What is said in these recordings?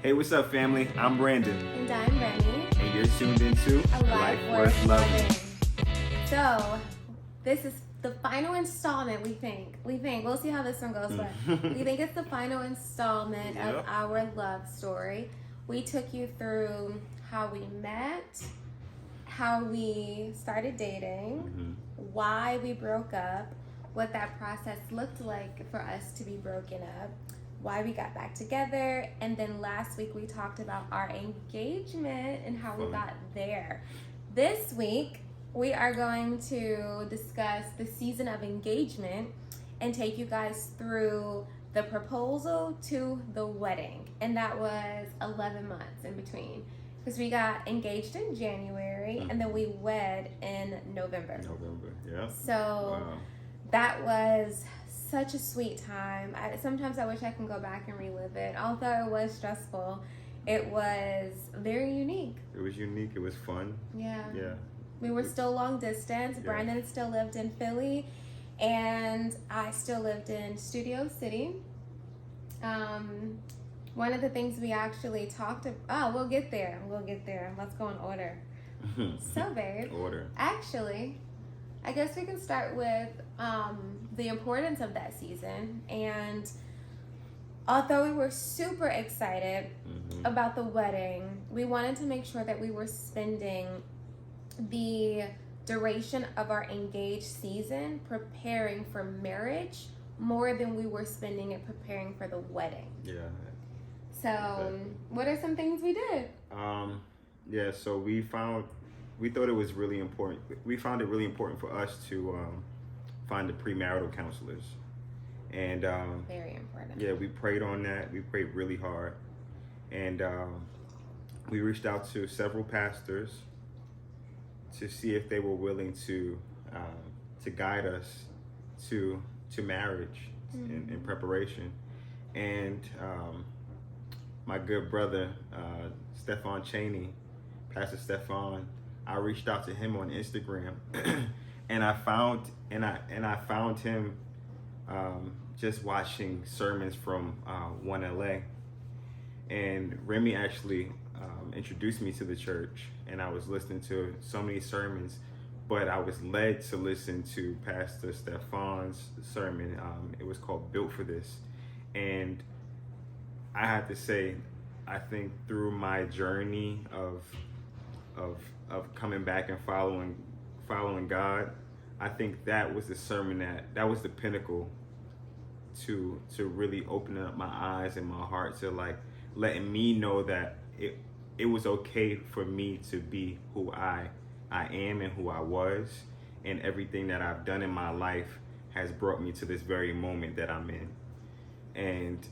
Hey, what's up, family? I'm Brandon, And I'm Remy. and you're tuned into A Life Worth Loving. So, this is the final installment, we think. We'll see how this one goes, but we think it's the final installment of our love story. We took you through how we met, how we started dating, why we broke up, what that process looked like for us to be broken up, why we got back together, and then last week we talked about our engagement and how we got there. This week we are going to discuss the season of engagement and take you guys through the proposal to the wedding, and that was 11 months in between because we got engaged in January and then we wed in November. Yeah. So that was such a sweet time. Sometimes I wish I can go back and relive it. Although it was stressful, it was very unique. It was unique. It was fun. Yeah. Yeah. We were still long distance. Yeah. Brandon still lived in Philly, and I still lived in Studio City. One of the things we actually talked about, we'll get there. Let's go in order. So, babe. Order. Actually, I guess we can start with the importance of that season. And although we were super excited about the wedding, we wanted to make sure that we were spending the duration of our engaged season preparing for marriage more than we were spending it preparing for the wedding. Yeah. So, what are some things we did? So we thought it was really important. We found it really important for us to find the premarital counselors. And very important. Yeah, we prayed on that. We prayed really hard. And we reached out to several pastors to see if they were willing to guide us to marriage in preparation. And my good brother, Stefan Cheney, Pastor Stefan, I reached out to him on Instagram, and I found him just watching sermons from One LA, and Remy actually introduced me to the church, and I was listening to so many sermons, but I was led to listen to Pastor Stefan's sermon. It was called "Built for This," and I have to say, I think through my journey of coming back and following God, I think that was the sermon that was the pinnacle to really opening up my eyes and my heart to like letting me know that it was okay for me to be who I am and who I was, and everything that I've done in my life has brought me to this very moment that I'm in. And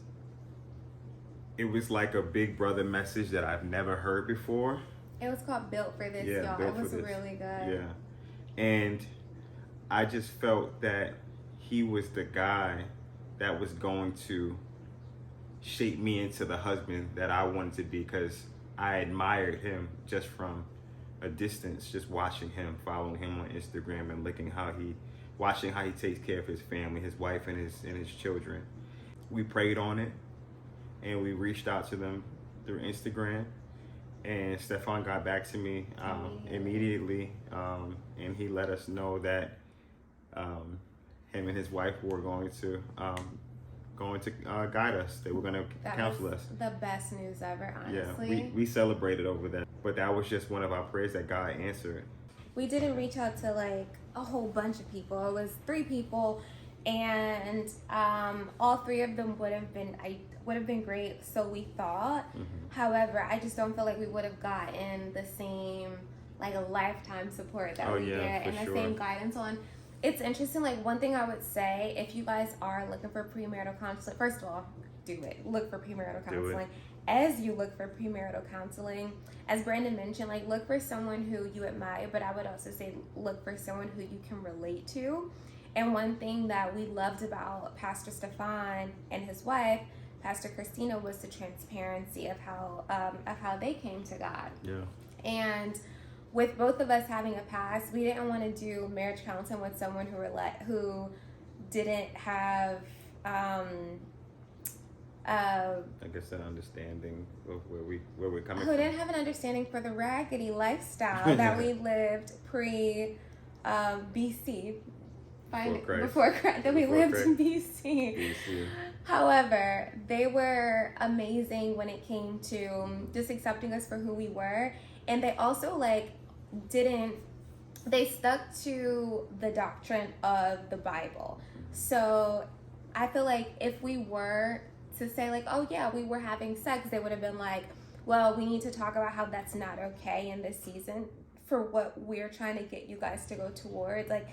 it was like a big brother message that I've never heard before. It was called Built for This, y'all. It was really good. Yeah. And I just felt that he was the guy that was going to shape me into the husband that I wanted to be, because I admired him just from a distance, just watching him, following him on Instagram and watching how he takes care of his family, his wife and his children. We prayed on it, and we reached out to them through Instagram, and Stefan got back to me immediately, and he let us know that him and his wife were going to guide us. They were going to counsel us. The best news ever, honestly. Yeah, we celebrated over that, but that was just one of our prayers that God answered. We didn't reach out to like a whole bunch of people. It was 3 people, and all 3 of them would have been great, so we thought. However, I just don't feel like we would have gotten the same like a lifetime support that we get and the same guidance on. It's interesting. Like, one thing I would say, if you guys are looking for premarital counseling, first of all, do it. Look for premarital counseling. As you look for premarital counseling, as Brandon mentioned, like, look for someone who you admire, but I would also say look for someone who you can relate to. And one thing that we loved about Pastor Stefan and his wife, Pastor Christina, was the transparency of how they came to God. Yeah. And with both of us having a past, we didn't want to do marriage counseling with someone who didn't have I guess an understanding of where we're coming who from. didn't have an understanding for the raggedy lifestyle that we lived pre BC. Before Christ, that we lived in BC. However, they were amazing when it came to just accepting us for who we were, and they also like they stuck to the doctrine of the Bible. So I feel like if we were to say like, oh yeah, we were having sex, they would have been like, well, we need to talk about how that's not okay in this season for what we're trying to get you guys to go towards. Like,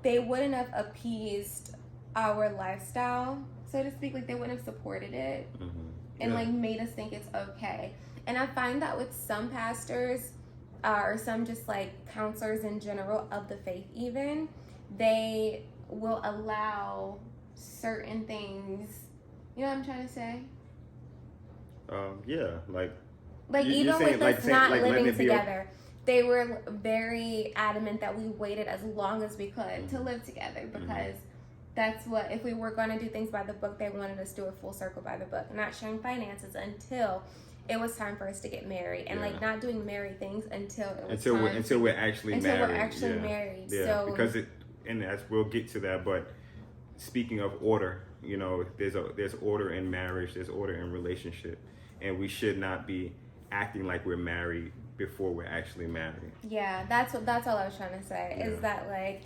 they wouldn't have appeased our lifestyle, so to speak. Like, they wouldn't have supported it and like made us think it's okay. And I find that with some pastors or some just like counselors in general of the faith, even, they will allow certain things. You know what I'm trying to say? Yeah, like even with us not living together, they were very adamant that we waited as long as we could to live together, because that's what, if we were going to do things by the book, they wanted us to do a full circle by the book, not sharing finances until it was time for us to get married, and like not doing married things until we're actually married. Yeah, so because and as we'll get to that, but speaking of order, you know, there's order in marriage, there's order in relationship, and we should not be acting like we're married before we're actually married. Yeah, that's all I was trying to say, is that like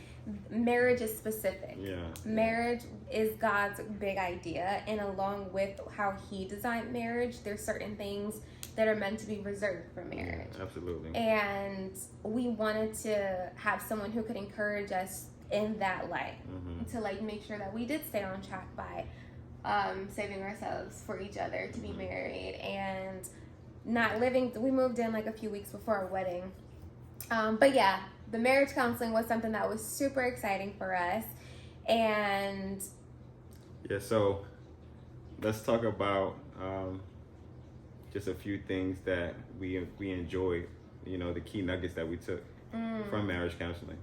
marriage is specific. Yeah. Marriage is God's big idea, and along with how he designed marriage, there's certain things that are meant to be reserved for marriage. Yeah, absolutely. And we wanted to have someone who could encourage us in that light, to like make sure that we did stay on track by saving ourselves for each other to be married and not living. We moved in like a few weeks before our wedding, but yeah, the marriage counseling was something that was super exciting for us. And yeah, so let's talk about just a few things that we enjoyed, you know, the key nuggets that we took from marriage counseling.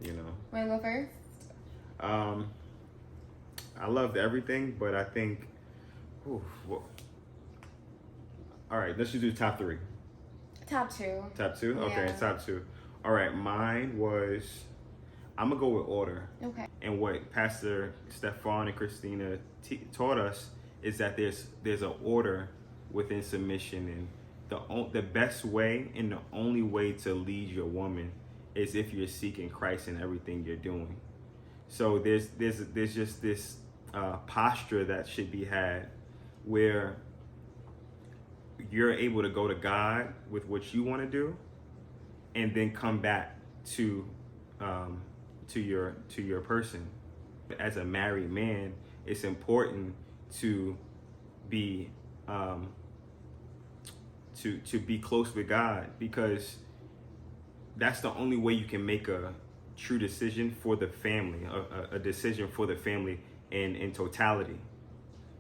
You know, want to go first? I loved everything, but I think all right, let's just do top three. Top two. Okay, top two. All right, mine was, I'm gonna go with order. Okay. And what Pastor Stefan and Christina taught us is that there's an order within submission, and the best way and the only way to lead your woman is if you're seeking Christ in everything you're doing. So there's just this posture that should be had where you're able to go to God with what you want to do, and then come back to your person. As a married man, it's important to be to be close with God, because that's the only way you can make a true decision for the family, a decision for the family in totality.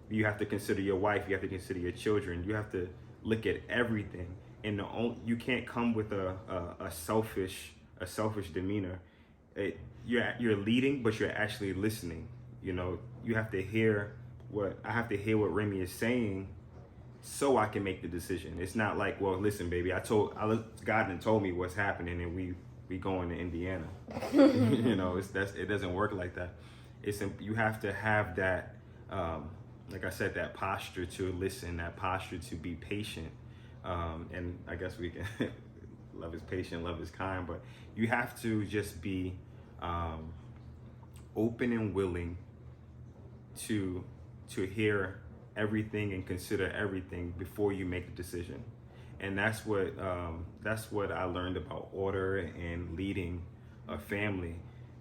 You have to consider your wife, you have to consider your children, you have to look at everything, and you can't come with a selfish demeanor. You're leading, but you're actually listening. You know, you have to hear what Remy is saying, so I can make the decision. It's not like, well, listen, baby, God and told me what's happening, and we going to Indiana. You know, it doesn't work like that. You have to have that, like I said, that posture to listen, that posture to be patient. And I guess we can love is patient, love is kind, but you have to just be open and willing to hear everything and consider everything before you make a decision. And that's what I learned about order and leading a family.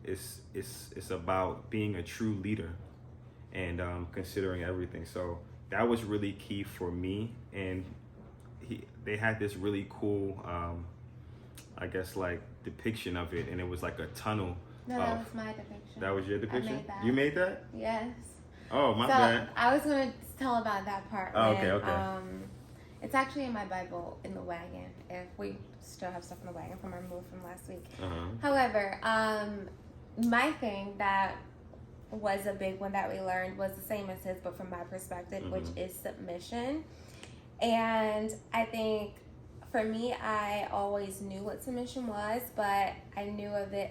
It's about being a true leader and considering everything. So that was really key for me. And they had this really cool, I guess, like depiction of it, and it was like a tunnel. No, that was my depiction. That was your depiction? I made that. You made that? Yes. Oh, my bad. I was going to tell about that part. Okay. It's actually in my Bible in the wagon, if we still have stuff in the wagon from our move from last week. However, my thing that was a big one that we learned was the same as his, but from my perspective, which is submission. And I think for me, I always knew what submission was, but I knew of it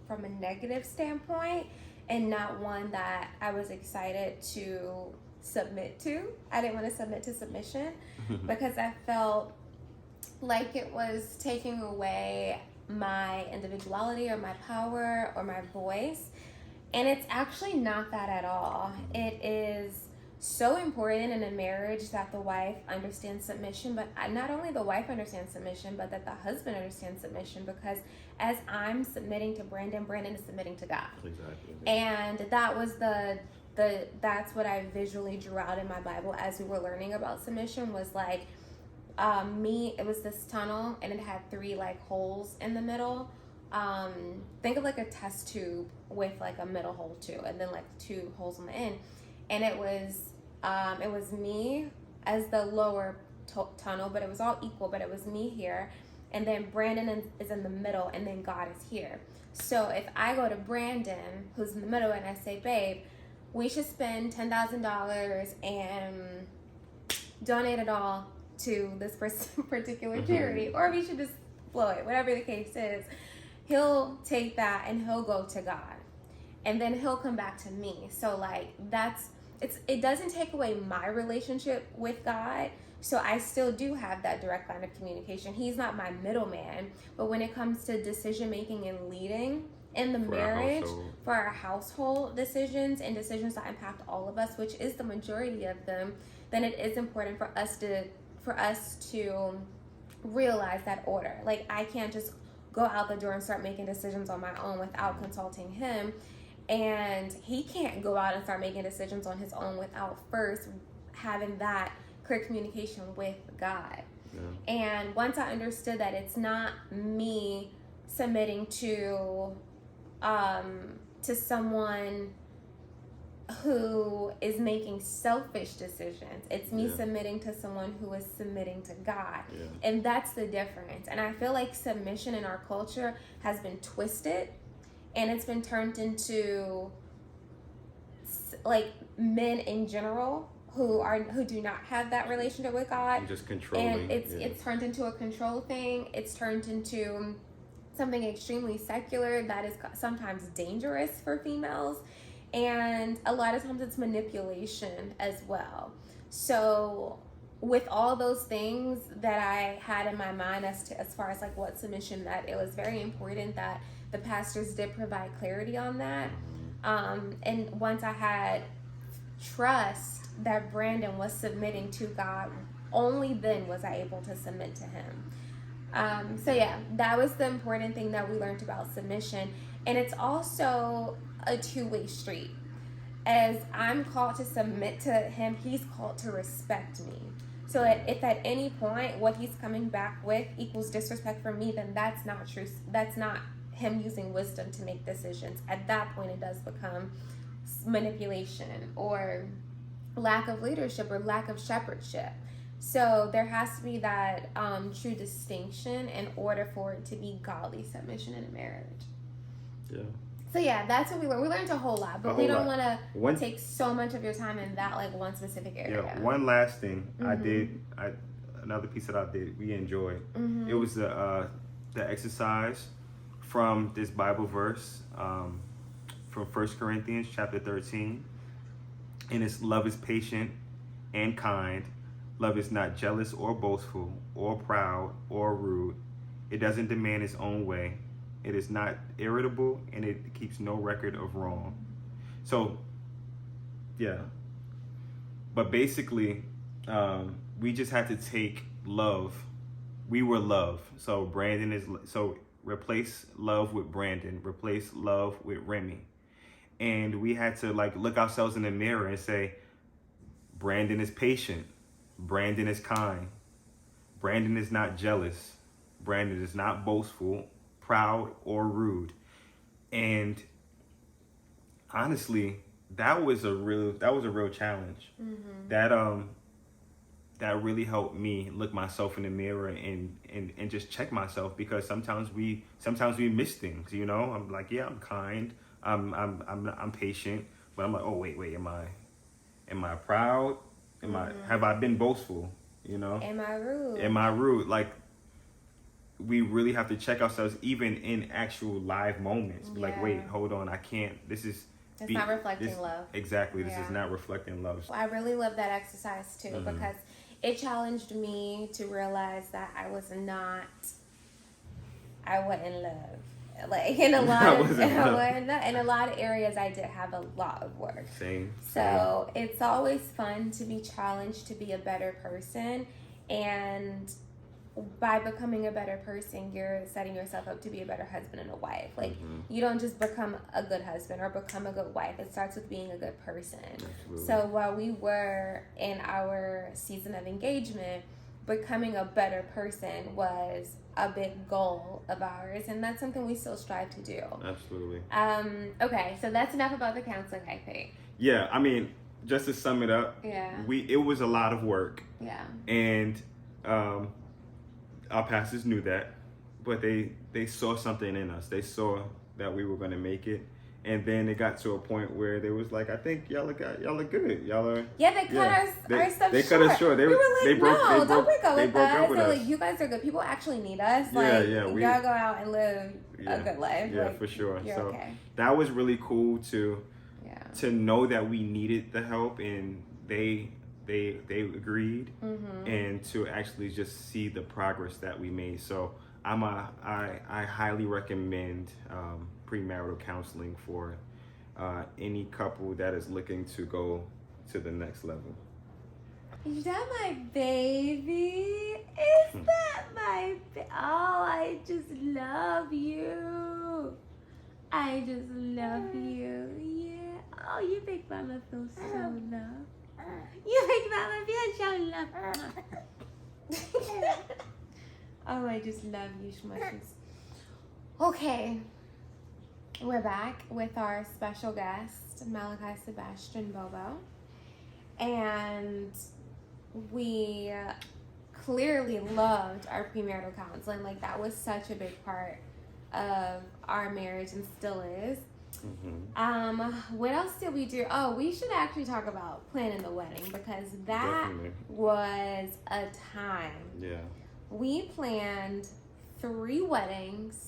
from a negative standpoint and not one that I was excited to submit to. I didn't want to submit to submission because I felt like it was taking away my individuality or my power or my voice. And it's actually not that at all. It is so important in a marriage that the wife understands submission, but not only the wife understands submission, but that the husband understands submission, because as I'm submitting to Brandon, Brandon is submitting to God. Exactly. And that was that's what I visually drew out in my Bible as we were learning about submission, was like it was this tunnel and it had 3 like holes in the middle. Think of like a test tube with like a middle hole too, and then like 2 holes on the end. And it was me as the lower tunnel, but it was all equal, but it was me here. And then Brandon is in the middle, and then God is here. So if I go to Brandon, who's in the middle, and I say, babe, we should spend $10,000 and donate it all to this particular charity, or we should just blow it, whatever the case is, he'll take that and he'll go to God. And then he'll come back to me. So like it doesn't take away my relationship with God. So I still do have that direct line of communication. He's not my middleman. But when it comes to decision making and leading in the marriage, for our household decisions and decisions that impact all of us, which is the majority of them, then it is important for us to realize that order. Like I can't just go out the door and start making decisions on my own without consulting him. And he can't go out and start making decisions on his own without first having that clear communication with God. Yeah. And once I understood that it's not me submitting to someone who is making selfish decisions, it's me submitting to someone who is submitting to God. Yeah. And that's the difference. And I feel like submission in our culture has been twisted, and it's been turned into like men in general who do not have that relationship with God. And just controlling. And it's turned into a control thing. It's turned into something extremely secular that is sometimes dangerous for females. And a lot of times it's manipulation as well. So with all those things that I had in my mind as far as like what submission meant, it was very important that the pastors did provide clarity on that. And once I had trust that Brandon was submitting to God, only then was I able to submit to him. So yeah, that was the important thing that we learned about submission. And it's also a 2-way street. As I'm called to submit to him, he's called to respect me. So if at any point what he's coming back with equals disrespect for me, then that's not true. That's not him using wisdom to make decisions. At that point, it does become manipulation or lack of leadership or lack of shepherdship. So there has to be that true distinction in order for it to be godly submission in a marriage. Yeah. So yeah, that's what we learned. We learned a whole lot, but we don't want to take so much of your time in that like one specific area. Yeah. One last thing another piece that I did, we enjoyed. It was the exercise from this Bible verse from 1 Corinthians chapter 13. And it's love is patient and kind. Love is not jealous or boastful or proud or rude. It doesn't demand its own way. It is not irritable, and it keeps no record of wrong. So, yeah. But basically, we just had to take love. We were love. So replace love with Brandon. Replace love with Remy. And we had to like look ourselves in the mirror and say, Brandon is patient. Brandon is kind. Brandon is not jealous. Brandon is not boastful, proud, or rude. And honestly, that was a real challenge. That really helped me look myself in the mirror and just check myself, because sometimes we miss things, you know. I'm like, yeah, I'm kind. I'm patient, but I'm like, oh wait, am I proud? Have I been boastful? You know? Am I rude? Am I rude? Like, we really have to check ourselves even in actual live moments. Be like, wait, hold on, I can't. It's not reflecting love. Exactly, this is not reflecting love. I really love that exercise too, because it challenged me to realize that I wasn't in love. Like in a lot of areas, I did have a lot of work. Same. So it's always fun to be challenged to be a better person, and by becoming a better person, you're setting yourself up to be a better husband and a wife. Like, you don't just become a good husband or become a good wife. It starts with being a good person. Absolutely. So while we were in our season of engagement, becoming a better person was a big goal of ours, and that's something we still strive to do. Absolutely. Okay, so that's enough about the counseling, I think. Yeah, I mean, just to sum it up, it was a lot of work. Yeah. And our pastors knew that, but they saw something in us. They saw that we were going to make it. And then it got to a point where they was like, I think y'all are good. Y'all are. Yeah, they cut our stuff They short. cut us short. We were like, no, don't break up with us. They're like, you guys are good. People actually need us. Like, y'all go out and live a good life. Yeah, like, for sure. You're so okay. That was really cool to know that we needed the help, and they agreed, and to actually just see the progress that we made. So I highly recommend premarital counseling for any couple that is looking to go to the next level. Is that my baby? Is that my baby? Oh, I just love you. I just love you. Yeah. Oh, you make mama feel so loved. You make mama feel so loved. Oh, I just love you, schmushes. Okay. We're back with our special guest, Malachi Sebastian Bobo. And we clearly loved our premarital counseling. Like, that was such a big part of our marriage and still is. What else did we do? Oh, we should actually talk about planning the wedding, because that was a time. Yeah. We planned 3 weddings.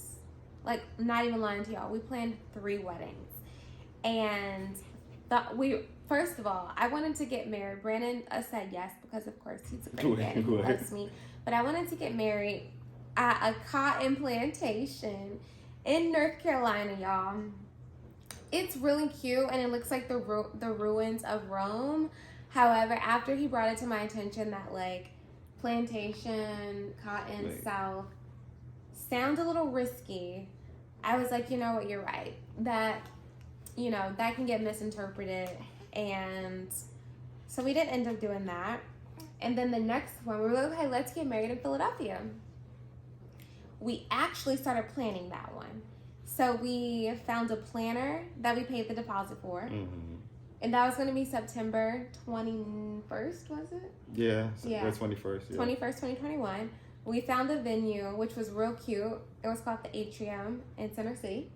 Like, not even lying to y'all, we planned 3 weddings. And first of all, I wanted to get married. Brandon said yes, because of course he's a great man. He loves me. But I wanted to get married at a cotton plantation in North Carolina, y'all. It's really cute, and it looks like the ruins of Rome. However, after he brought it to my attention that, like, plantation, cotton, south sounds a little risky, I was like, you know what, you're right. That can get misinterpreted. And so we didn't end up doing that. And then the next one, we were like, okay, let's get married in Philadelphia. We actually started planning that one. So we found a planner that we paid the deposit for. And that was going to be September 21st, was it? Yeah. The 21st. Yeah. 21st, 2021. We found a venue, which was real cute. It was called the Atrium in Center City.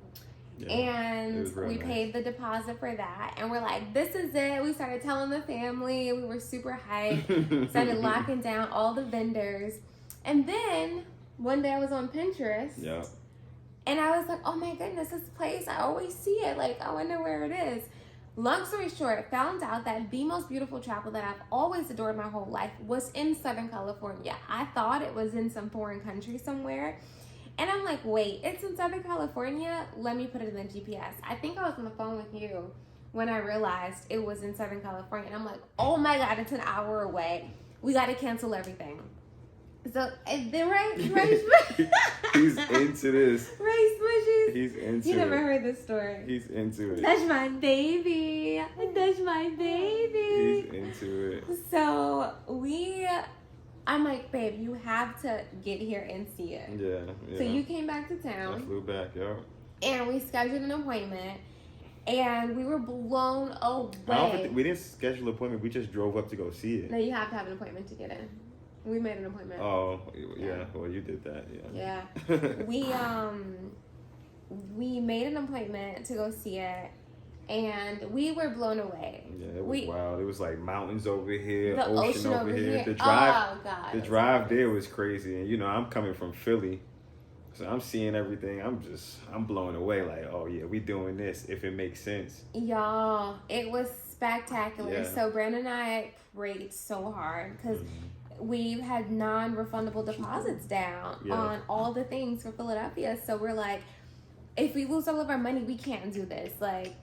Yeah, and we paid the deposit for that. And we're like, this is it. We started telling the family. We were super hyped. Started locking down all the vendors. And then one day I was on Pinterest. Yeah. And I was like, oh my goodness, this place, I always see it. Like, I wonder where it is. Long story short, found out that the most beautiful chapel that I've always adored my whole life was in Southern California. I thought it was in some foreign country somewhere. And I'm like, wait, it's in Southern California? Let me put it in the GPS. I think I was on the phone with you when I realized it was in Southern California. And I'm like, oh my God, it's an hour away. We got to cancel everything. So, and then Ray he's into this. Ray Smushes. He's into it. You never heard this story. He's into it. That's my baby. That's my baby. He's into it. So I'm like, babe, you have to get here and see it. Yeah. So you came back to town. I flew back, yeah. And we scheduled an appointment. And we were blown away. I don't think we didn't schedule an appointment. We just drove up to go see it. No, you have to have an appointment to get in. We made an appointment. Oh, yeah. Well, you did that, yeah. Yeah. We made an appointment to go see it, and we were blown away. Yeah, it was wild. It was like mountains over here, the ocean over here. The drive there was crazy. And you know, I'm coming from Philly, so I'm seeing everything. I'm blown away. Like, oh yeah, we doing this if it makes sense. Y'all, it was spectacular. Yeah. So Brandon and I prayed so hard because we had non-refundable deposits down on all the things for Philadelphia. So we're like, if we lose all of our money, we can't do this. Like,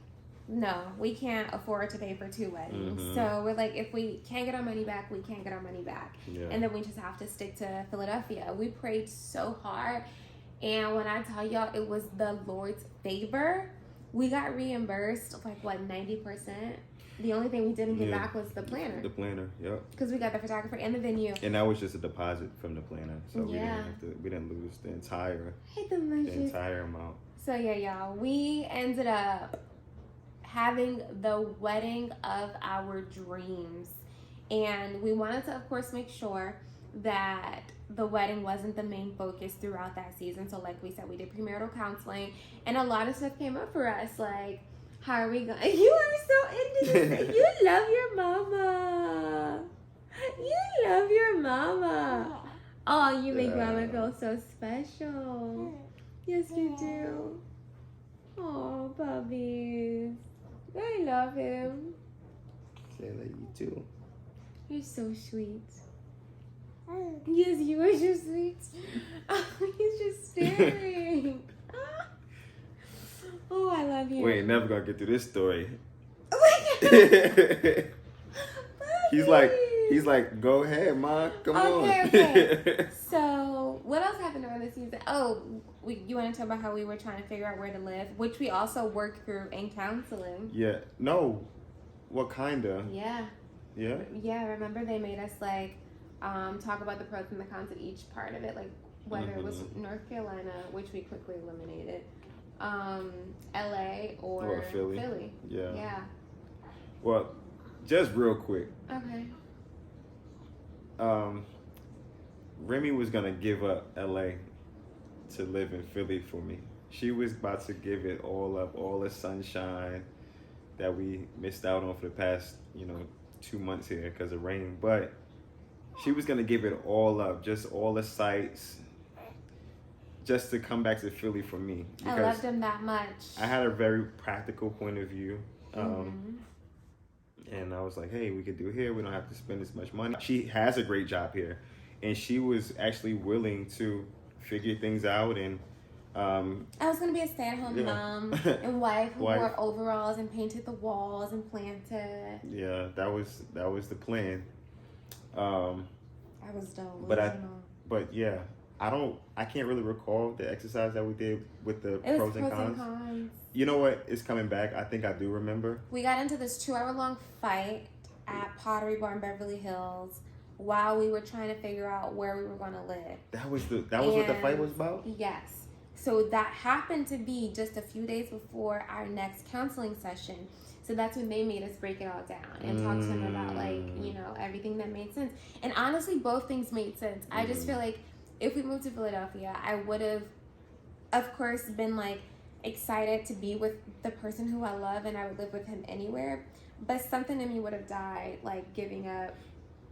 no, we can't afford to pay for 2 weddings. So we're like, if we can't get our money back, we can't get our money back. And then we just have to stick to Philadelphia. We prayed so hard. And when I tell y'all, it was the Lord's favor. We got reimbursed like, what, 90%? The only thing we didn't get back was the planner. The planner, yep. Because we got the photographer and the venue. And that was just a deposit from the planner. So we didn't lose the entire amount. So yeah, y'all, we ended up having the wedding of our dreams. And we wanted to, of course, make sure that the wedding wasn't the main focus throughout that season. So like we said, we did premarital counseling, and a lot of stuff came up for us, like, how are we going? You are so into this. You love your mama. You love your mama. Oh, you make mama feel so special. Yes, you do. Oh, puppies. I love him. Say that you too. You're so sweet. Yes, you are so sweet. Oh, he's just staring. Oh, I love you. We ain't never gonna get through this story. Oh He's like, go ahead, Ma. Come on. Okay. So, what else happened during the season? Oh, you want to talk about how we were trying to figure out where to live, which we also worked through in counseling. Yeah. No. What kinda? Yeah. Yeah? Yeah, remember they made us, like, talk about the pros and the cons of each part of it, like whether it was North Carolina, which we quickly eliminated, LA or Philly. Yeah. Well, just real quick. Okay. Remy was gonna give up LA to live in Philly for me. She was about to give it all up, all the sunshine that we missed out on for the past, 2 months here because of rain. But she was gonna give it all up, just all the sights, just to come back to Philly for me. I loved him that much. I had a very practical point of view. And I was like, hey, we could do here. We don't have to spend as much money. She has a great job here. And she was actually willing to figure things out. And I was going to be a stay-at-home mom and wife who wore overalls and painted the walls and planted. Yeah, that was the plan. I was dope. But yeah, I can't really recall the exercise that we did with the pros and cons. You know what? It's coming back. I think I do remember. We got into this 2-hour-long fight at Pottery Barn, Beverly Hills, while we were trying to figure out where we were going to live. That was what the fight was about? Yes. So that happened to be just a few days before our next counseling session. So that's when they made us break it all down and talk to him about, like, everything that made sense. And honestly, both things made sense. I just feel like if we moved to Philadelphia, I would have, of course, been, like, excited to be with the person who I love, and I would live with him anywhere. But something in me would have died, like giving up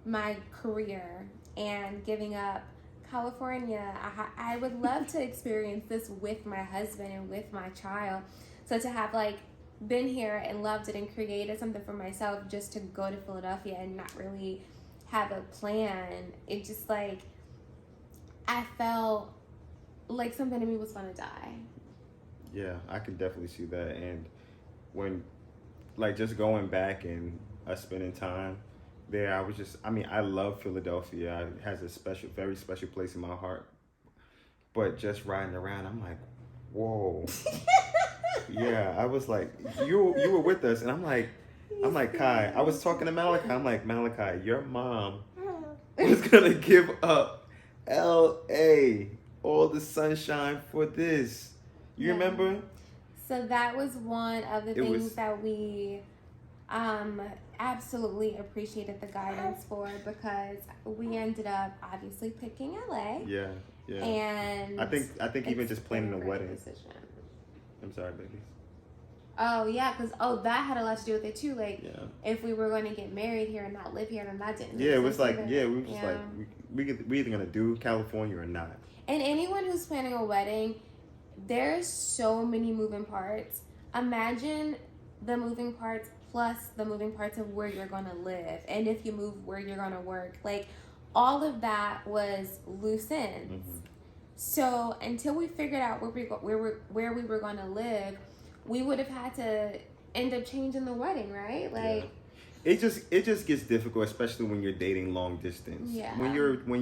my career and giving up California. I would love to experience this with my husband and with my child. So to have, like, been here and loved it and created something for myself just to go to Philadelphia and not really have a plan, it just, like, I felt like something in me was going to die. Yeah, I can definitely see that. And when, like, just going back and us spending time there, I love Philadelphia. It has a very special place in my heart. But just riding around, I'm like, whoa. Yeah, I was like, you were with us. And I'm like, Kai, I was talking to Malachi. I'm like, Malachi, your mom was going to give up LA, all the sunshine for this. You remember? So that was one of the things that we absolutely appreciated the guidance for, because we ended up obviously picking LA. Yeah. And I think even just planning the wedding. Decision. I'm sorry, baby. Oh yeah, because that had a lot to do with it too. Like, Yeah. if we were going to get married here and not live here, then that didn't. Yeah, it make was sense like, either. we were just like, we either gonna do California or not. And anyone who's planning a wedding, there's so many moving parts. Imagine the moving parts plus the moving parts of where you're going to live, and if you move, where you're going to work. Like, all of that was loose ends. Mm-hmm. So until we figured out where we were going to live, we would have had to end up changing the wedding, right? Like, it just gets difficult, especially when you're dating long distance. Yeah. When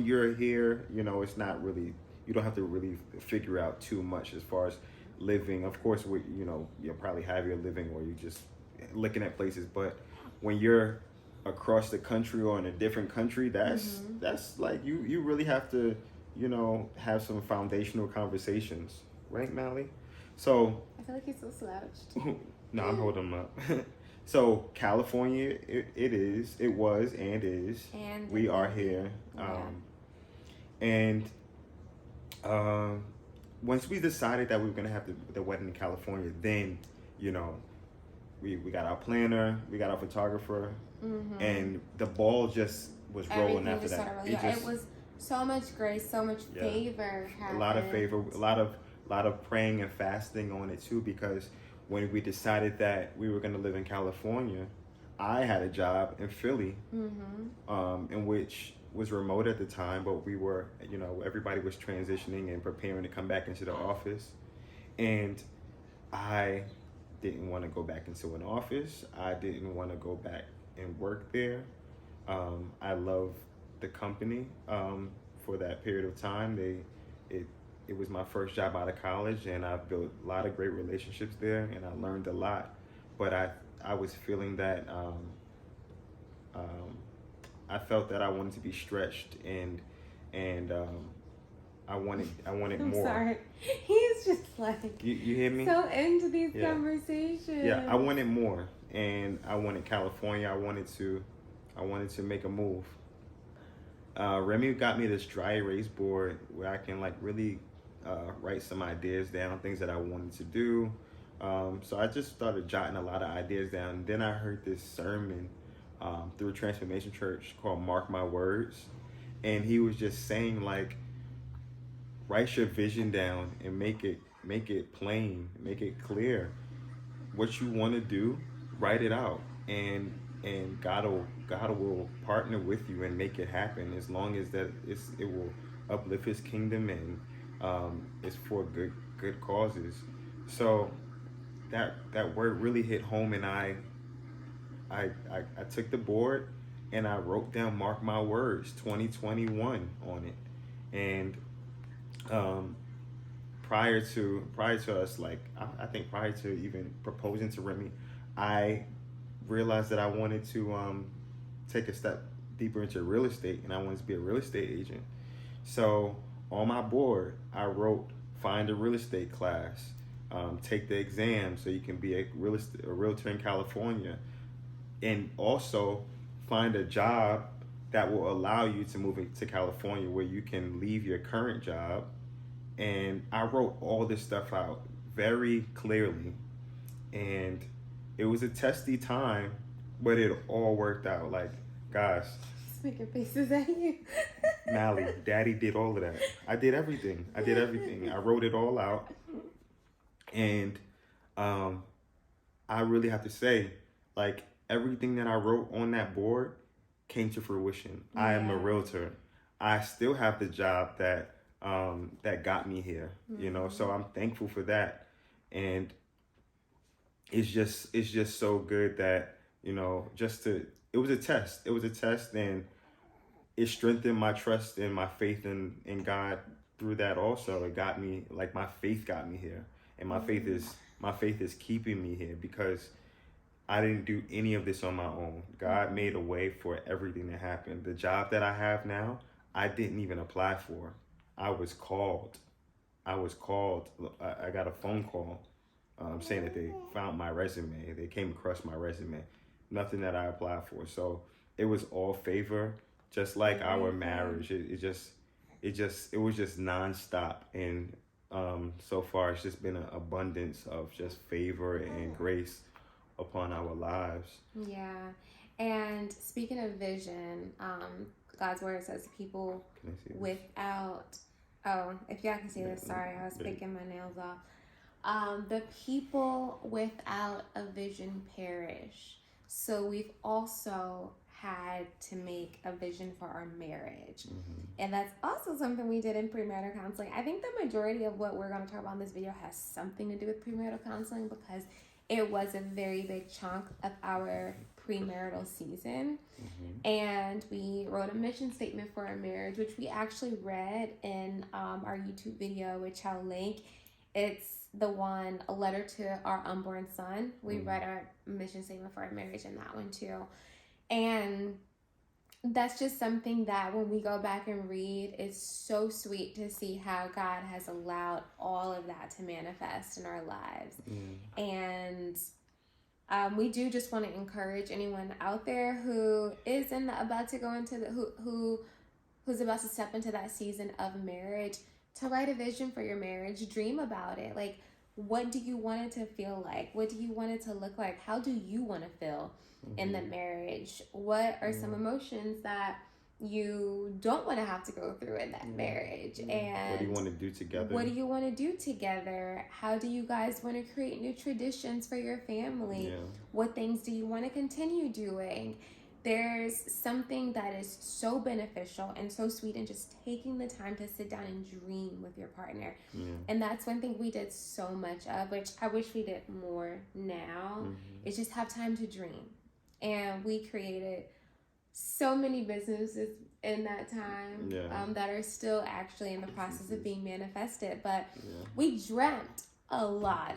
you're here, it's not really, you don't have to really figure out too much as far as living. Of course, you'll probably have your living, or you just looking at places. But when you're across the country or in a different country, that's like you really have to have some foundational conversations, right, Mally? So I feel like he's so slouched. no, I'm holding him up. So California, it was and is. And we are here. And once we decided that we were gonna have the wedding in California, then we got our planner, we got our photographer, and the ball just was rolling after that. It was so much grace, so much favor. A lot of favor, a lot of praying and fasting on it too, because when we decided that we were going to live in California, I had a job in Philly, in which was remote at the time, but we were, everybody was transitioning and preparing to come back into the office. And I didn't want to go back into an office. I didn't want to go back and work there. I love the company for that period of time. It was my first job out of college, and I've built a lot of great relationships there, and I learned a lot. But I was feeling that I felt that I wanted to be stretched, and I wanted I'm more. Sorry, he's just like you hear me? So into these conversations. Yeah, I wanted more, and I wanted California. I wanted to make a move. Remy got me this dry erase board where I can really write some ideas down, things that I wanted to do. So I just started jotting a lot of ideas down. And then I heard this sermon through Transformation Church called Mark My Words. And he was just saying, write your vision down and make it plain, make it clear. What you want to do, write it out. And God will partner with you and make it happen, as long as that it will uplift His kingdom, and it's for good causes. So that word really hit home, and I took the board and I wrote down Mark My Words 2021 on it. And prior to us, I think prior to even proposing to Remy, I realized that I wanted to take a step deeper into real estate, and I wanted to be a real estate agent. So on my board, I wrote, find a real estate class, take the exam so you can be a realtor in California, and also find a job that will allow you to move to California, where you can leave your current job. And I wrote all this stuff out very clearly, and it was a testy time, but it all worked out. Guys, just making faces at you. Mally, Daddy did all of that. I did everything. I wrote it all out. And I really have to say, everything that I wrote on that board came to fruition. Yeah. I am a realtor. I still have the job that got me here, so I'm thankful for that. And it's just so good that, it was a test, and it strengthened my trust and my faith in God through that also. It got me, my faith got me here, and my faith is keeping me here, because I didn't do any of this on my own. God made a way for everything to happen. The job that I have now, I didn't even apply for. I was called. I got a phone call saying that they found my resume. They came across my resume. Nothing that I applied for. So it was all favor, just like our marriage. It was just nonstop. And So far, it's just been an abundance of just favor and grace upon our lives. Yeah. And speaking of vision, God's word says people without, oh, if y'all can see this, sorry, I was picking my nails off. The people without a vision perish. So we've also had to make a vision for our marriage. And that's also something we did in premarital counseling. I think the majority of what we're going to talk about in this video has something to do with premarital counseling because it was a very big chunk of our premarital season. And we wrote a mission statement for our marriage, which we actually read in our YouTube video, which I'll link. It's the one, A Letter to Our Unborn Son. We read our mission statement for our marriage in that one too. And that's just something that when we go back and read, it's so sweet to see how God has allowed all of that to manifest in our lives. And we do just want to encourage anyone out there who is about to go into who's about to step into that season of marriage to write a vision for your marriage. Dream about it. Like, what do you want it to feel like? What do you want it to look like? How do you want to feel in the marriage? What are some emotions that you don't want to have to go through in that marriage? And what do you want to do together? What do you want to do together? How do you guys want to create new traditions for your family? What things do you want to continue doing? There's something that is so beneficial and so sweet in just taking the time to sit down and dream with your partner. And that's one thing we did so much of, which I wish we did more now, is just have time to dream. And we created so many businesses in that time that are still actually in the process of being manifested. But we dreamt a lot.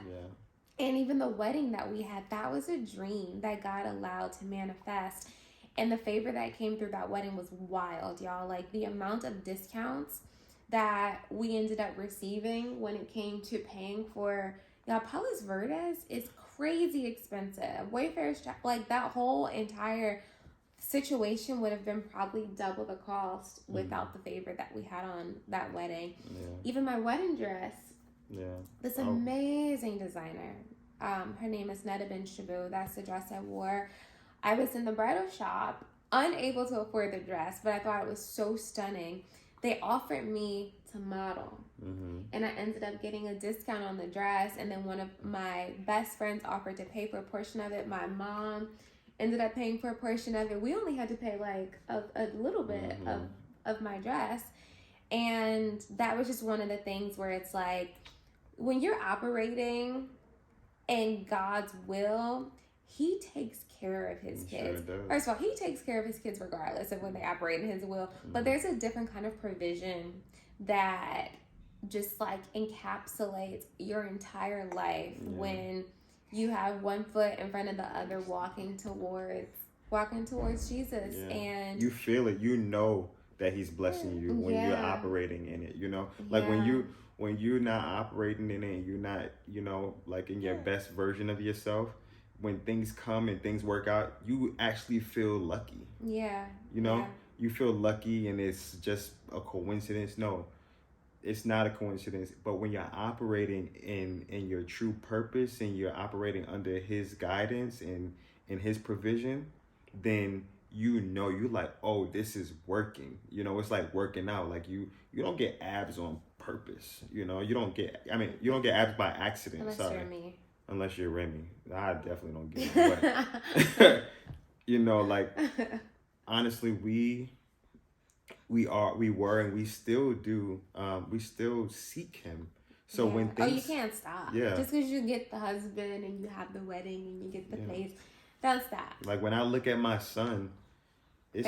And even the wedding that we had, that was a dream that God allowed to manifest. And the favor that came through that wedding was wild, y'all. Like, the amount of discounts that we ended up receiving when it came to paying for, y'all, Palos Verdes is crazy expensive. Wayfair's, like, that whole entire situation would have been probably double the cost without the favor that we had on that wedding. Even my wedding dress, this amazing designer, her name is Netta Ben Shabu. That's the dress I wore. I was in the bridal shop, unable to afford the dress, but I thought it was so stunning. They offered me to model, and I ended up getting a discount on the dress. And then one of my best friends offered to pay for a portion of it. My mom ended up paying for a portion of it. We only had to pay like a little bit of my dress. And that was just one of the things where it's like, when you're operating in God's will, He takes care of His kids. First of all, He takes care of His kids regardless of when they operate in His will. But there's a different kind of provision that just like encapsulates your entire life when you have one foot in front of the other walking towards Jesus. And you feel it. You know that He's blessing you when you're operating in it, you know? Like when you're not operating in it, you're not, you know, like in your best version of yourself, when things come and things work out, you actually feel lucky. You know, you feel lucky and it's just a coincidence. No, it's not a coincidence. But when you're operating in your true purpose and you're operating under His guidance and in His provision, then you know, you're like, oh, this is working. You know, it's like working out. Like you don't get abs on purpose. You know, you don't get abs by accident. Unless you're Remy. I definitely don't get it. But, you know, like, honestly, we were, and we still do, we still seek Him. So when things... Oh, you can't stop. Just because you get the husband and you have the wedding and you get the place, don't stop. Like, when I look at my son, it's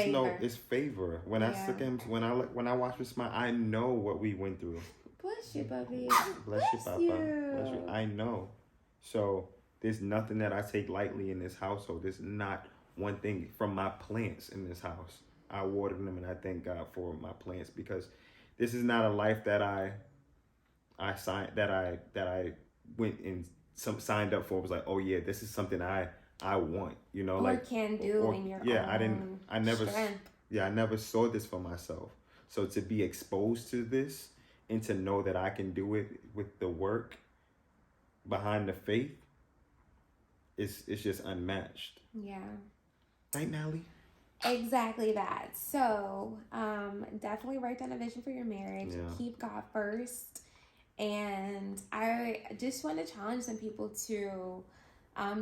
favor. When I look at him, when I watch him smile, I know what we went through. Bless you, baby. Bless you, Papa. Bless you. I know. So there's nothing that I take lightly in this household. There's not one thing from my plants in this house. I water them and I thank God for my plants, because this is not a life that I went and signed up for. It was like, oh yeah, this is something I want, you know, or can do in your own strength. I never saw this for myself. So to be exposed to this and to know that I can do it with the work behind the faith, it's just unmatched. Yeah. Right, Nally? Exactly that. So, definitely write down a vision for your marriage. Yeah. Keep God first. And I just want to challenge some people to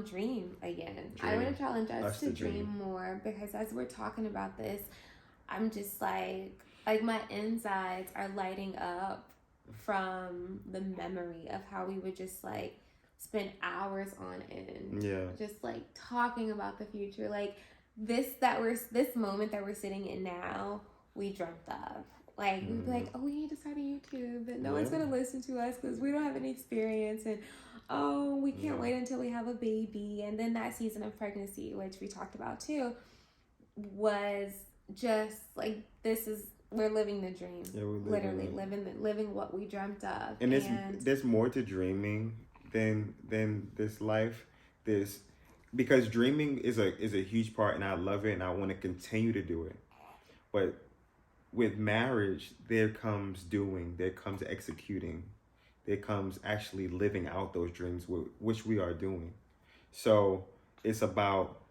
dream again. I want to challenge us to dream more, because as we're talking about this, I'm just like my insides are lighting up from the memory of how we would just like spend hours on end. Yeah. Just like talking about the future. Like this moment that we're sitting in now, we dreamt of. Like we'd be like, oh, we need to start a YouTube, and no one's gonna listen to us because we don't have any experience, and oh, we can't wait until we have a baby. And then that season of pregnancy, which we talked about too, was just like, we're living the dream. Yeah, we're literally living what we dreamt of. And there's more to dreaming than this life. Because dreaming is a huge part, and I love it, and I want to continue to do it. But with marriage, there comes doing, there comes executing, there comes actually living out those dreams, which we are doing. So it's about,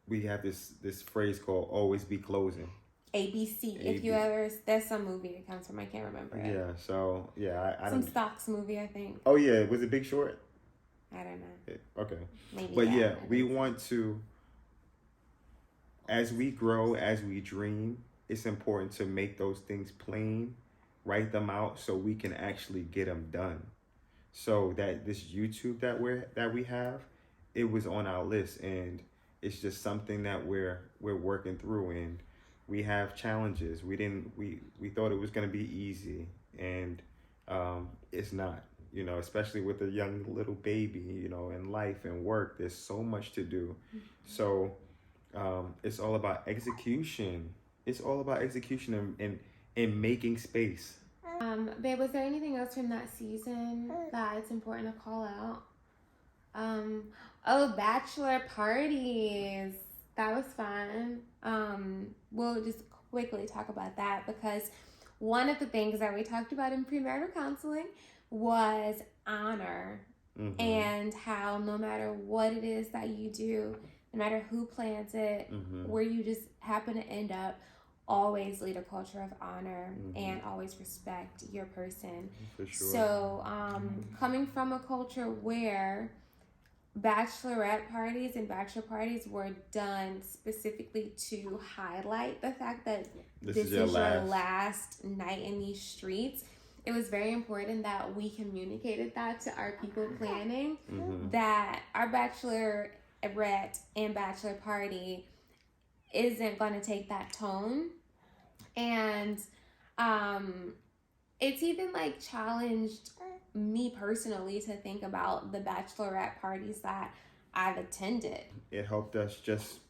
we have this phrase called always be closing. ABC. If you ever, there's some movie it comes from, I can't remember it. Yeah, so yeah, I some stocks movie, I think. Oh yeah, was it Big Short? I don't know. Okay. Maybe. But yeah, we want to, as we grow, as we dream, it's important to make those things plain, write them out so we can actually get them done. So that this YouTube that we have, it was on our list, and it's just something that we're working through, and we have challenges. We thought it was going to be easy, and it's not, especially with a young little baby, in life and work, there's so much to do. So it's all about execution. It's all about execution and making space. Babe, was there anything else from that season that it's important to call out? Bachelor parties. That was fun. We'll just quickly talk about that, because one of the things that we talked about in premarital counseling was honor, and how no matter what it is that you do, no matter who plans it, where you just happen to end up, always lead a culture of honor and always respect your person. For sure. So coming from a culture where bachelorette parties and bachelor parties were done specifically to highlight the fact that this is your last night in these streets, it was very important that we communicated that to our people planning, that our bachelorette and bachelor party isn't going to take that tone. And it's even like challenged me personally to think about the bachelorette parties that I've attended. It helped us just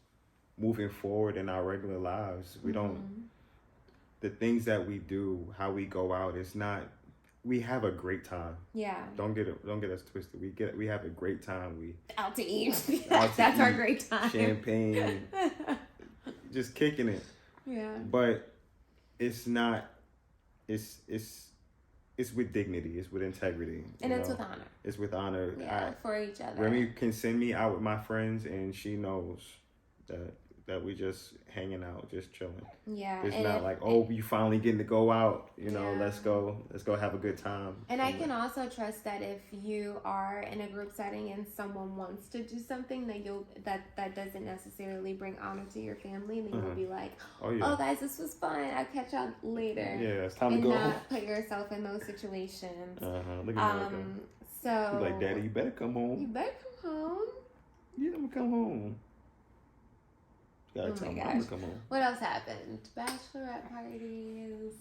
moving forward in our regular lives. We don't, the things that we do, how we go out, it's not, we have a great time. Yeah. Don't get us twisted. We have a great time. We out to eat. That's our great time. Champagne. Just kicking it. Yeah. But it's not, it's with dignity, it's with integrity. And it's with honor. It's with honor. Yeah, for each other. Remy can send me out with my friends, and she knows that we just hanging out, just chilling. Yeah. It's not like, oh, you finally getting to go out, let's go have a good time. And somewhere. I can also trust that if you are in a group setting and someone wants to do something that doesn't necessarily bring honor to your family, then you'll be like, oh guys, this was fun, I'll catch y'all later. Yeah, it's time to go. And not put yourself in those situations. Look at me. So you're like, Daddy, you better come home. You better come home. You never come home. Oh my gosh. What else happened? Bachelorette parties.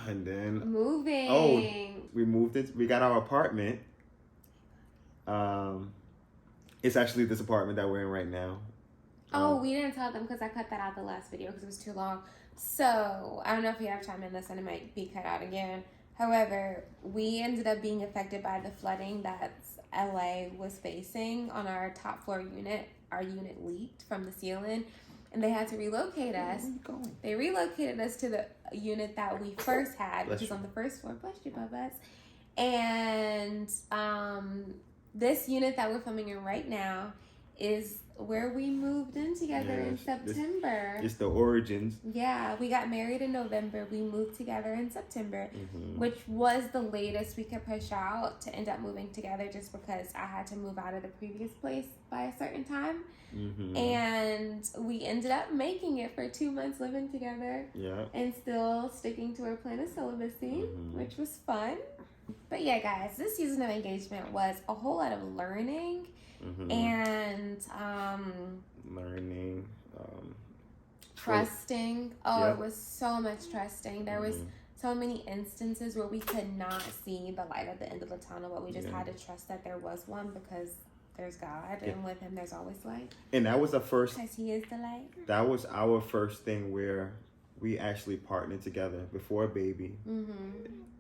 And then moving. Oh, we moved it. We got our apartment. It's actually this apartment that we're in right now. We didn't tell them because I cut that out the last video because it was too long. So I don't know if we have time in this and it might be cut out again. However, we ended up being affected by the flooding that LA was facing on our top floor unit. Our unit leaked from the ceiling. and they had to relocate us. They relocated us to the unit that we first had, which is on the first floor. Bless you, Bobos. And this unit that we're filming in right now is where we moved in together in September. It's the origins. Yeah, we got married in November. We moved together in September, which was the latest we could push out to end up moving together, just because I had to move out of the previous place by a certain time. And we ended up making it for 2 months living together. Yeah. And still sticking to our plan of celibacy, which was fun. But yeah, guys, this season of engagement was a whole lot of learning. And learning, trusting. It was so much trusting. There was so many instances where we could not see the light at the end of the tunnel, but we just had to trust that there was one, because there's God, and with him there's always light. And that was the first, because he is the light. That was our first thing where we actually partnered together before a baby.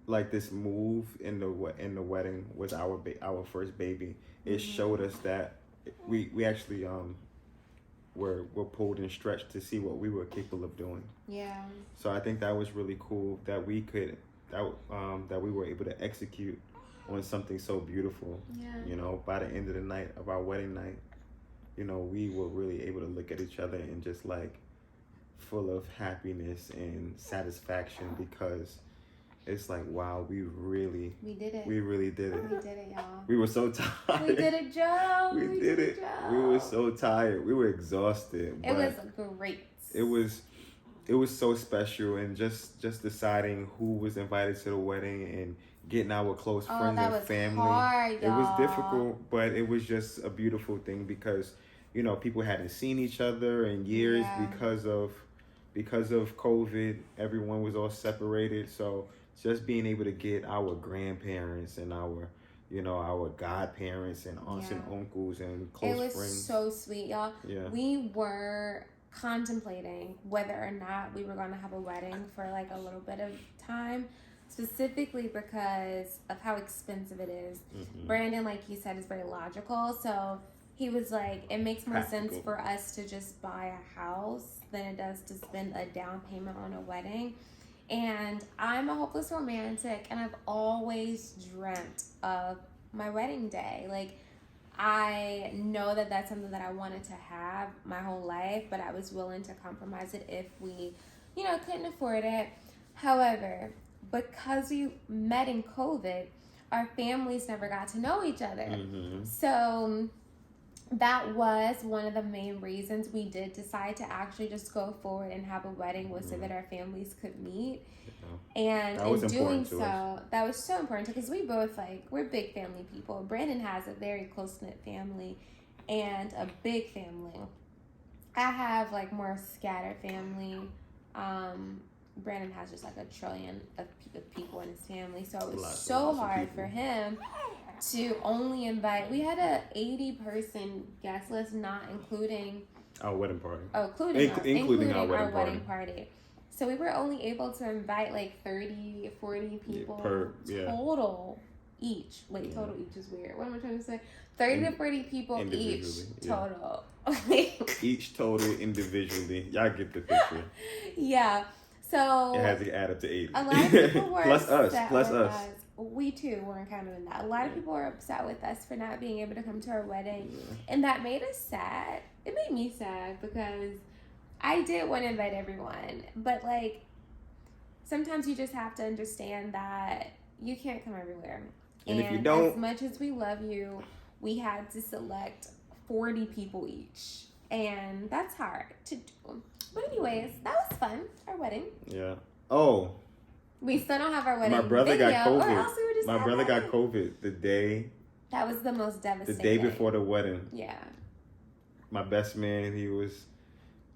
Like this move in the wedding was our first baby. It showed us that we actually were pulled and stretched to see what we were capable of doing. Yeah. So I think that was really cool that we could that we were able to execute on something so beautiful. Yeah. You know, by the end of the night of our wedding night, you know, we were really able to look at each other and just like full of happiness and satisfaction, because it's like, wow, we did it. We really did it. We did it, y'all. We were so tired. We did it, Joe. We did it. We were so tired. We were exhausted. It was great. It was so special, and just deciding who was invited to the wedding and getting our close friends and family. Hard, it was difficult, but it was just a beautiful thing, because, you know, people hadn't seen each other in years because of COVID. Everyone was all separated, so just being able to get our grandparents and our godparents and aunts and uncles and close friends. It was so sweet, y'all. Yeah. We were contemplating whether or not we were going to have a wedding for like a little bit of time, specifically because of how expensive it is. Brandon, like you said, is very logical. So he was like, it makes more sense for us to just buy a house than it does to spend a down payment on a wedding. And I'm a hopeless romantic, and I've always dreamt of my wedding day. Like, I know that that's something that I wanted to have my whole life, but I was willing to compromise it if we, you know, couldn't afford it. However, because we met in COVID, our families never got to know each other. So that was one of the main reasons we did decide to actually just go forward and have a wedding, was so that our families could meet. And in doing so, that was so important, because we both, like, we're big family people. Brandon has a very close-knit family and a big family. I have like more scattered family. Brandon has just like a trillion of people in his family, so it was so hard for him to only invite. We had a 80-person guest list, not including our wedding party. Oh, including our wedding party. So we were only able to invite like 30, 40 people total each. Wait, total each is weird. What am I trying to say? 30 to 40 people each total. Each total individually. Y'all get the picture. Yeah. So it has to add up to 80. A lot of people were plus upset us. with us. We too were included in that. A lot of people were upset with us for not being able to come to our wedding, and that made us sad. It made me sad, because I did want to invite everyone, but like sometimes you just have to understand that you can't come everywhere. And if you don't, as much as we love you, we had to select 40 people each, and that's hard to do. But anyways, that was fun. Our wedding. Yeah. Oh. We still don't have our wedding My brother video, got COVID. Or else we were just My brother got COVID the day. That was the most devastating. The day before the wedding. Yeah. My best man, he was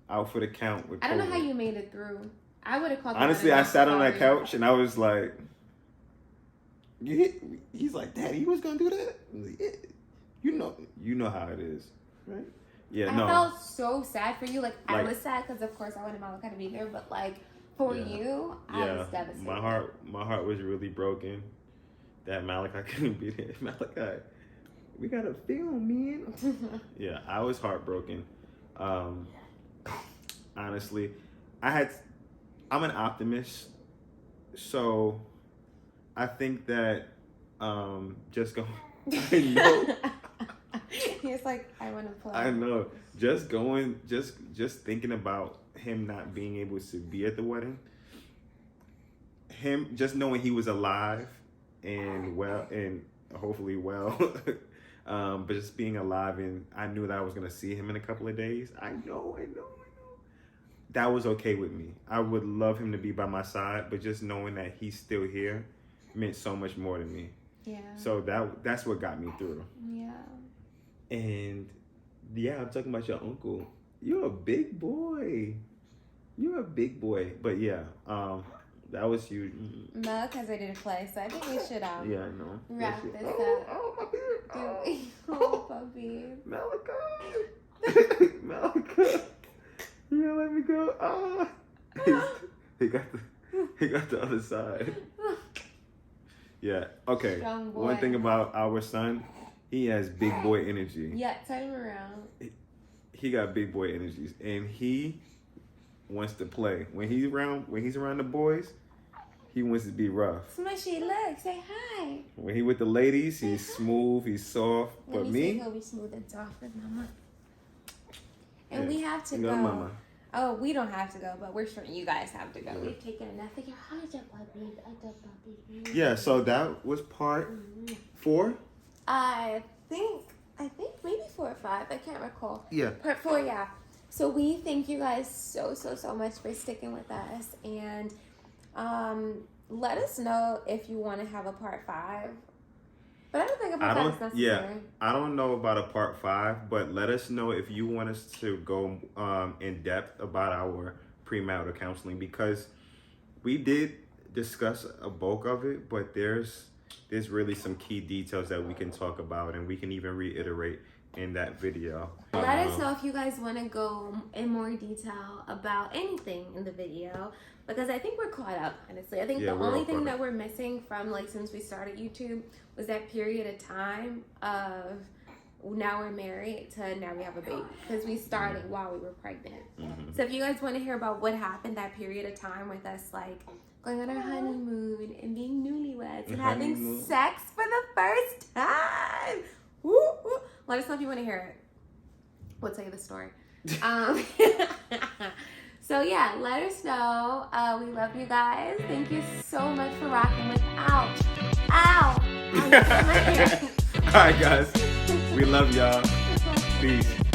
out for the count with COVID. I don't know how you made it through. I would have called. Honestly, I sat on that couch and I was like, he's like, Daddy, you was gonna do that? I was like, yeah. You know how it is, right? Yeah, I felt so sad for you. Like I was sad because, of course, I wanted Malachi to be there, but like for you, I was devastated. My heart was really broken that Malachi couldn't be there. Malachi, we gotta film, man. Yeah, I was heartbroken. honestly. I'm an optimist, so I think that just go. I know. He's like, I want to play. I know. Just going, just thinking about him not being able to be at the wedding. Him just knowing he was alive and well, and hopefully well, but just being alive, and I knew that I was gonna see him in a couple of days. I know. That was okay with me. I would love him to be by my side, but just knowing that he's still here meant so much more to me. Yeah. So that's what got me through. Yeah. And yeah, I'm talking about your uncle. You're a big boy. But yeah, that was huge. Mel, because I didn't play, so I think we should Yeah, I know. wrap this up. Oh, my beard. Oh, puppy. Malachi. Yeah, let me go. He got the other side. Yeah. Okay. Strong boy. One thing about our son, he has big boy energy. Yeah, turn him around. He got big boy energies, and he wants to play. When he's around the boys, he wants to be rough. Smushy, look, say hi. When he with the ladies, he's smooth, he's soft. Let But me he'll be smooth and soft with mama. And yeah. we have to Go, go. mama. Oh, we don't have to go, but we're sure you guys have to go. Yeah. We've taken enough of your puppies. Yeah, so that was part 4. I think maybe 4 or 5. I can't recall. Yeah. Part 4, yeah. So we thank you guys so much for sticking with us, and let us know if you want to have a part 5. But I don't think a part 5 is necessary. Yeah, I don't know about a part 5, but let us know if you want us to go in depth about our premarital counseling, because we did discuss a bulk of it, but there's really some key details that we can talk about, and we can even reiterate in that video. Let us know if you guys want to go in more detail about anything in the video, because I think we're caught up, honestly. I think the only thing that we're missing from, like, since we started YouTube was that period of time of now we're married to now we have a baby, because we started while we were pregnant. So if you guys want to hear about what happened that period of time with us, like going on our honeymoon and being newlyweds and having sex for the first time, let us know if you want to hear it. We'll tell you the story. So yeah, let us know. We love you guys. Thank you so much for rocking with Ow. All right, guys. We love y'all. Peace.